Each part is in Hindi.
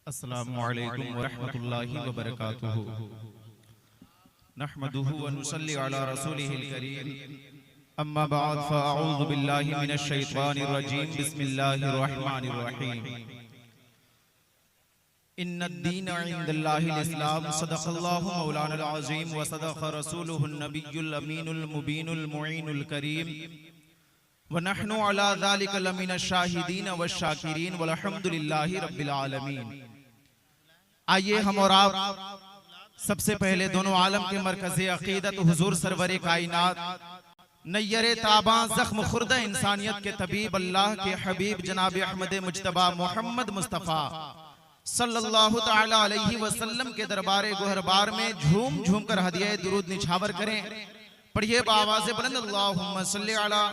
अस्सलामु अलैकुम व रहमतुल्लाहि व बरकातुहू। नहमदुहु व नुसल्ली अला रसूलिहिल करीम। अम्मा बाद फ़अऊज़ु बिल्लाहि मिनश शैतानिर रजीम। बिस्मिल्लाहिर रहमानिर रहीम। इन्नद्दीन इंदल्लाहिल इस्लाम। सदक़ल्लाहु मौलानाल अज़ीम व सदक़ रसूलुहुन नबियुल अमीनुल मुबीनुल मुईनुल करीम। व नहनु अला ज़ालिका लमिनश शाहिदीन व शाकिरीन वल्हम्दुलिल्लाहि रब्बिल आलमीन। आइए हम और आप सबसे पहले दोनों आलम के मरकज़े अक़ीदत हुज़ूर सरवरे कायनात नय्यरे ताबा ज़ख्म खुर्द इंसानियत के तबीब अल्लाह के हबीब जनाब अहमद मुज्तबा मोहम्मद मुस्तफ़ा सल्लल्लाहु तआला अलैहि वसल्लम के दरबारे गोहरबार में झूम झूम कर हदिया दुरूद निछावर करें। पढ़िए बावाज़े बुलंद अल्लाहुम्मा सल्लि अला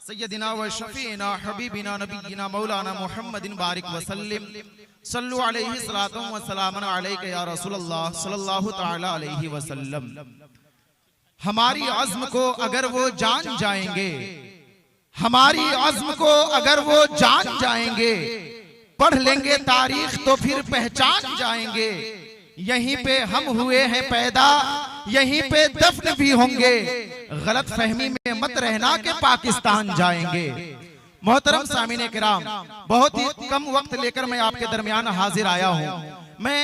सय्यदिना व शफीना हबीबिना नबीना मौलाना मुहम्मदिन बारिक वसल्लिम। सल्लु अलैहि सलातु व सलामुन अलैका या रसूलल्लाह सल्लल्लाहु तआला अलैहि वसल्लम। हमारी अज़्म को अगर वो जान जाएंगे, हमारी अज़्म को अगर वो जान जाएंगे, पढ़ लेंगे तारीख तो फिर पहचान जाएंगे। यहीं पे हम हुए हैं पैदा, यहीं पे दफन भी होंगे। गलत फहमी में मत रहना कि पाकिस्तान जाएंगे। मोहतरम सामीने किराम, बहुत ही कम वक्त लेकर मैं आपके दरमियान हाजिर आया हूँ। मैं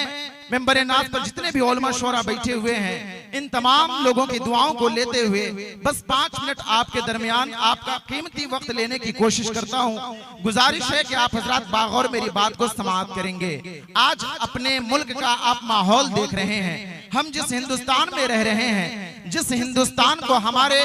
मेंबर नात पर जितने भी उलमा शोरा बैठे हुए हैं, इन तमाम लोगों की दुआओं को लेते हुए बस 5 मिनट आपके दरमियान आपका कीमती वक्त लेने की कोशिश करता हूँ। गुजारिश है कि आप हजरात बागौर मेरी बात को समाअत करेंगे। आज अपने मुल्क का आप माहौल देख रहे हैं। हम जिस हिंदुस्तान में रह रहे हैं, जिस हिंदुस्तान को हमारे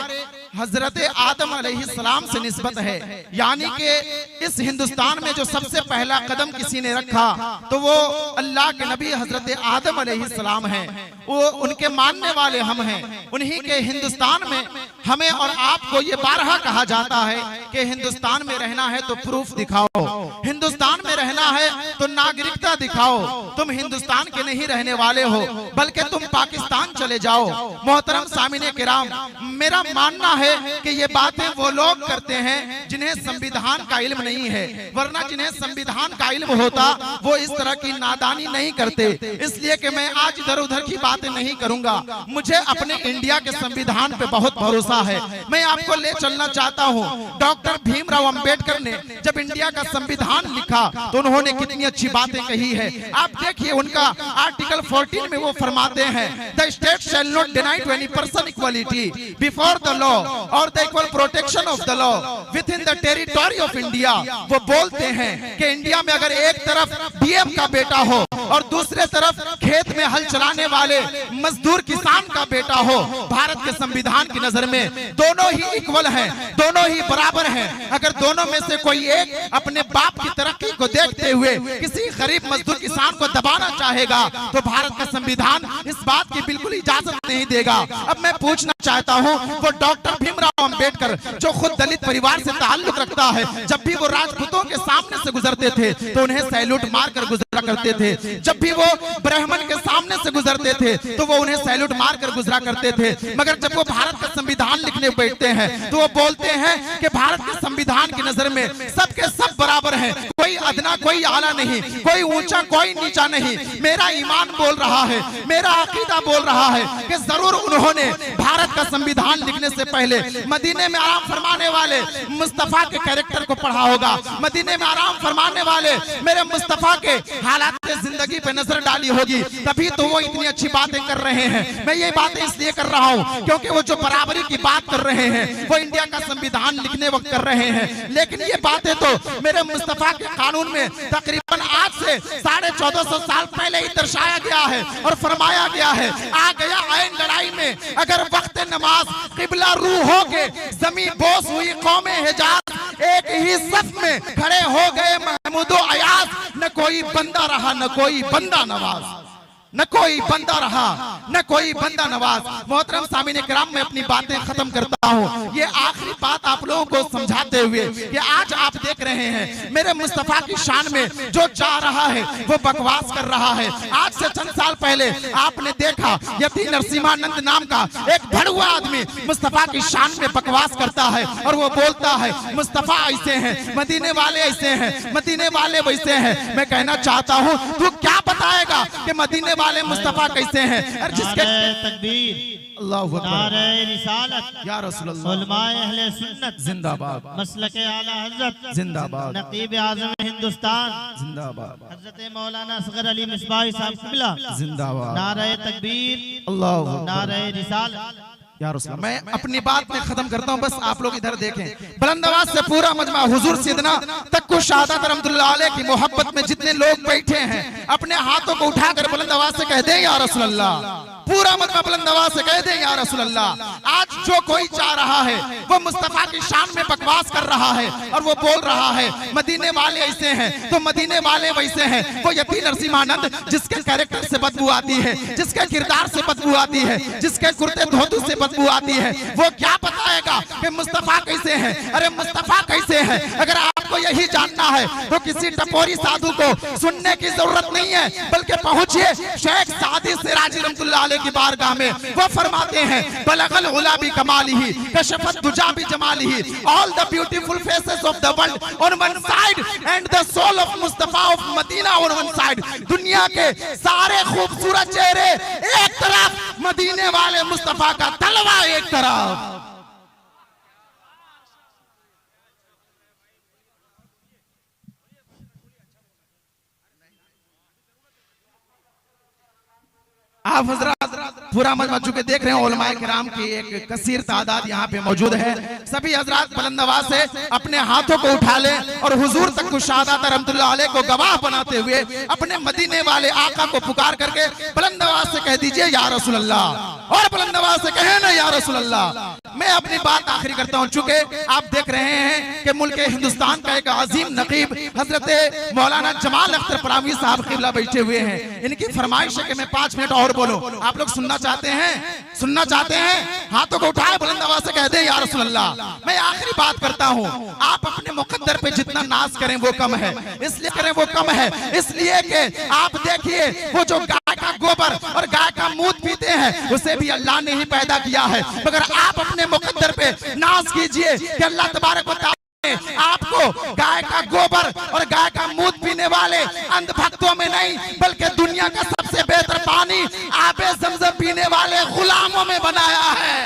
हजरत आदम अलैहिस्सलाम से निस्बत है, यानी कि इस हिंदुस्तान में जो सबसे पहला कदम किसी ने रखा तो वो अल्लाह के नबी हजरत आदम अलैहिस्सलाम हैं। वो उनके मानने वाले हम हैं। उन्हीं के हिंदुस्तान में हमें और आपको ये बारहा कहा जाता है कि हिंदुस्तान में रहना है तो प्रूफ दिखाओ, हिंदुस्तान में रहना है तो नागरिकता दिखाओ। तुम हिंदुस्तान के नहीं रहने वाले हो, बल्कि तुम पाकिस्तान चले जाओ। मोहतरम सामीने किराम, मेरा मानना है कि ये बातें वो लोग करते हैं जिन्हें संविधान का इल्म नहीं है, वरना जिन्हें संविधान का इल्म होता वो इस तरह की नादानी नहीं करते। इसलिए कि मैं आज इधर उधर की बातें नहीं करूंगा। मुझे अपने इंडिया के संविधान पे बहुत भरोसा है। मैं आपको ले चलना चाहता हूँ। डॉक्टर भीमराव अंबेडकर ने जब इंडिया का संविधान लिखा तो उन्होंने कितनी अच्छी बातें कही है। आप देखिए उनका आर्टिकल 14 में वो फरमाते हैं, the state shall not deny to any person equality before the law और the equal protection of the law within the territory of India. वो बोलते हैं कि इंडिया में अगर एक तरफ डीएम का बेटा हो और दूसरे तरफ खेत में हल चलाने वाले मजदूर किसान का बेटा हो, भारत के संविधान की नजर में दोनों ही इक्वल हैं, दोनों ही बराबर हैं। अगर दोनों में से कोई एक अपने बाप की तरक्की को देखते हुए किसी गरीब मजदूर किसान को दबाना चाहेगा तो भारत का संविधान इस बात की बिल्कुल इजाजत नहीं देगा। अब मैं पूछना चाहता हूं, वो डॉक्टर भीमराव अंबेडकर जो खुद दलित परिवार से ताल्लुक रखता है, जब भी वो राजपूतों के सामने से गुजरते थे तो उन्हें सैल्यूट मारकर गुजरा करते थे। जब भी वो ब्राह्मण के सामने से गुजरते थे तो वो उन्हें सैल्यूट मारकर गुजरा करते थे। मगर जब वो भारत का संविधान लिखने बैठते हैं तो वो बोलते हैं कि भारत के संविधान की नजर में सबके सब बराबर हैं, कोई अदना कोई आला नहीं, कोई ऊंचा कोई नीचा नहीं। मेरा ईमान बोल रहा है, मेरा अकीदा बोल रहा है कि जरूर उन्होंने भारत का संविधान लिखने से पहले मदीने में आराम फरमाने वाले मुस्तफा के कैरेक्टर को पढ़ा होगा, मदीने में आराम फरमाने वाले मेरे मुस्तफा के हालात जिंदगी पे नजर डाली होगी, तभी तो वो इतनी अच्छी बातें कर रहे हैं। मैं ये बातें इसलिए कर रहा हूँ क्योंकि वो जो बराबरी की बात कर रहे हैं वो इंडिया का संविधान लिखने वक्त कर रहे हैं, लेकिन ये बातें तो मेरे मुस्तफा के कानून में तकरीबन आज से 1450 साल पहले ही दर्शाया गया है और फरमाया गया है। आ गया ऐन लड़ाई में अगर वक्त नमाज किबला रू हो के जमी बोस हुई कौमे हिजाज, एक ही सफ में खड़े हो गए महमूदो अयाज, न कोई बंदा रहा न कोई बंदा नवाज। न कोई बंदा रहा, न कोई बंदा नवाज। मोहतरम सामीन किराम, मैं अपनी बातें खत्म करता हूँ। ये आखिरी बात आप लोगों को समझाते हुए कि आज आप देख रहे हैं मेरे मुस्तफा की शान में जो जा रहा है वो बकवास कर रहा है। आज से चंद साल पहले आपने देखा यति नरसिम्हानंद नाम का एक भड़ुआ आदमी मुस्तफा की शान में बकवास करता है और वो बोलता है मुस्तफा ऐसे हैं, मदीने वाले ऐसे हैं, मदीने वाले वैसे हैं। मैं कहना चाहता हूँ तू क्या बताएगा कि मदीने वाले मुस्तफा कैसे हैं? और जिसके तकबीर, अल्लाहु अकबर, नारे रिसालत, या रसूलल्लाह, उलमाए अहले सुन्नत जिंदाबाद, मसलके आला हज़रत जिंदाबाद, नकीब आज़म हिंदुस्तान जिंदाबाद, हज़रत मौलाना असगर अली मिसबाही साहब क़िबला जिंदाबाद, नारे तकबीर, अल्लाहु अकबर, नारे रिसालत। या रसूल। मैं अपनी बात में खत्म करता हूं, बस आप लोग इधर देखें। बुलंद आवाज से पूरा मजमा हुजूर सैयदना तक्कु शहादत रहमतुल्लाह अलैह की मोहब्बत में जितने लोग बैठे हैं अपने हाथों को उठाकर बुलंद आवाज से कह दें या रसूल अल्लाह। पूरा मजमा बुलंद आवाज से कह दें या रसूल अल्लाह। आज जो कोई चाह रहा है वो मुस्तफा की शान में बकवास कर रहा है और वो बोल रहा है मदीने वाले ऐसे हैं तो मदीने वाले वैसे हैं। वो यति नरसिम्हानंद जिसके कैरेक्टर से बदबू आती है, जिसके किरदार से बदबू आती है, जिसके कुर्ते धोतू से बदबू आती है, वो क्या बताएगा कि मुस्तफा कैसे हैं? अरे मुस्तफा कैसे हैं? अगर आपको यही जानना है तो किसी टपोरी साधु को सुनने की जरूरत नहीं है, बल्कि पहुंचिए शेख सादी सिराजी रहमतुल्लाह अलैह की बारगाह में। वो फरमाते हैं बलगल गुलाबी कमालिही कशफत दुजाबी जमालिही, all the beautiful faces of the world on one side and the soul of Mustafa of Medina on one side. दुनिया के सारे खूबसूरत चेहरे एक तरफ, मदीने वाले मुस्तफा का तलवा एक तरफ। आप हजरात पूरा मजमा चुके देख रहे हैं उलमाए किराम की एक कसीर तादाद यहाँ पे मौजूद है। सभी हजरात बुलंद आवाज से अपने हाथों को उठा लें और हुजूर तक्कु शहादत रहमतुल्लाह अलैह को गवाह बनाते हुए अपने मदीने वाले आका को पुकार करके बुलंद आवाज से कह दीजिए या रसूल अल्लाह। और बुलंद आवाज से कहें ना या रसूल अल्लाह। मैं अपनी बात आखिरी करता हूँ। चूंकि आप देख रहे हैं कि मुल्क हिंदुस्तान का एक अजीम नकीब हजरत मौलाना जमाल अख्तर परावी साहब क़िबला बैठे हुए हैं। इनकी फरमाइश है कि मैं 5 मिनट और बोलो। आप लोग सुनना चाहते हैं? सुनना चाहते हैं? हाथों को उठाए बुलंद आवाज से कह दे या रसूल अल्लाह। मैं आखिरी बात करता हूँ, आप अपने मुकद्दर पे जितना नाज करें वो कम है। इसलिए करें वो कम है इसलिए कि आप देखिए वो जो गाय का गोबर और गाय का मूत पीते हैं उसे भी अल्लाह ने ही पैदा किया है। मगर आप अपने मुकद्दर पे नाज कीजिए कि अल्लाह तबारक व तआला आपको गाय का गोबर और गाय का मूत पीने वाले अंध भक्तों में नहीं बल्कि दुनिया का सबसे बेहतर पानी आबे ज़मज़म पीने वाले गुलामों में बनाया है।